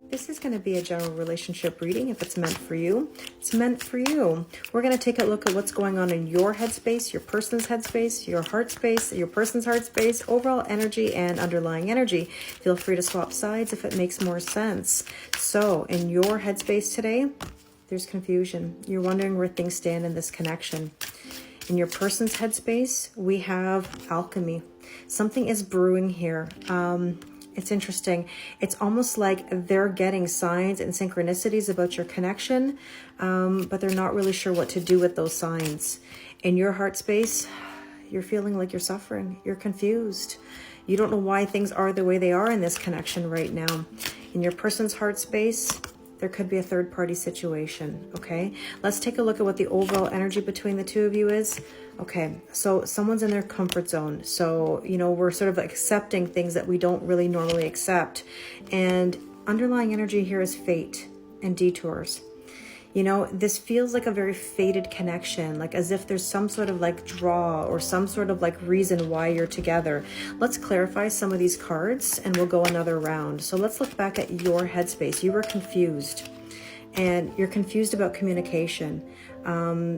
This is going to be a general relationship reading. If it's meant for you, it's meant for you. We're going to take a look at what's going on in your headspace, your person's headspace, your heart space, your person's heart space, overall energy and underlying energy. Feel free to swap sides if it makes more sense. So in your headspace today, there's confusion. You're wondering where things stand in this connection. In your person's headspace, we have alchemy. Something is brewing here. It's interesting. It's almost like they're getting signs and synchronicities about your connection, but they're not really sure what to do with those signs. In your heart space, you're feeling like you're suffering. You're confused. You don't know why things are the way they are in this connection right now. In your person's heart space, there could be a third-party situation, okay? Let's take a look at what the overall energy between the two of you is. Okay, so someone's in their comfort zone. So, you know, we're sort of accepting things that we don't really normally accept. And underlying energy here is fate and detours. You know, this feels like a very fated connection, like as if there's some sort of like draw or some sort of like reason why you're together. Let's clarify some of these cards and we'll go another round. So let's look back at your headspace. You were confused and you're confused about communication.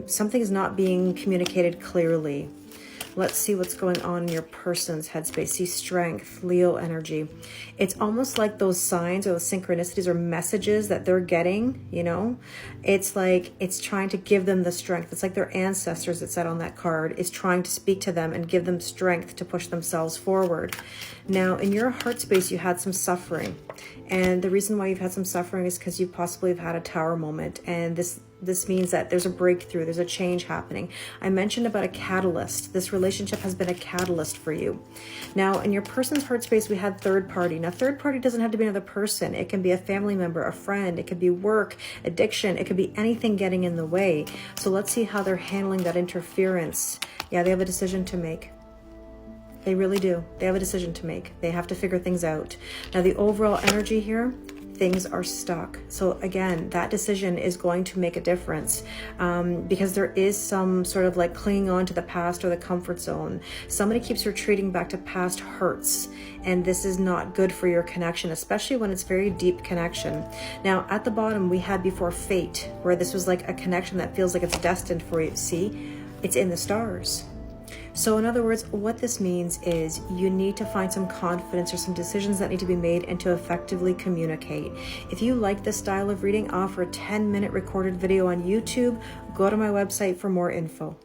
Something's not being communicated clearly. Let's see what's going on in your person's headspace. See strength, Leo energy. It's almost like those signs or the synchronicities or messages that they're getting, you know, it's like it's trying to give them the strength. It's like their ancestors that said on that card is trying to speak to them and give them strength to push themselves forward. Now, in your heart space, you had some suffering. And the reason why you've had some suffering is because you possibly have had a tower moment. And this means that there's a breakthrough, there's a change happening. I mentioned about a catalyst. This relationship has been a catalyst for you. Now, in your person's heart space, we had third party. Now, third party doesn't have to be another person. It can be a family member, a friend. It could be work, addiction. It could be anything getting in the way. So let's see how they're handling that interference. Yeah, they have a decision to make. They really do. They have a decision to make. They have to figure things out. Now, the overall energy here, things are stuck. So again, that decision is going to make a difference because there is some sort of like clinging on to the past or the comfort zone. Somebody keeps retreating back to past hurts, and this is not good for your connection, especially when it's very deep connection. Now, at the bottom, we had before fate, where this was like a connection that feels like it's destined for you. See, it's in the stars. So in other words, what this means is you need to find some confidence or some decisions that need to be made and to effectively communicate. If you like this style of reading, I offer a 10-minute recorded video on YouTube. Go to my website for more info.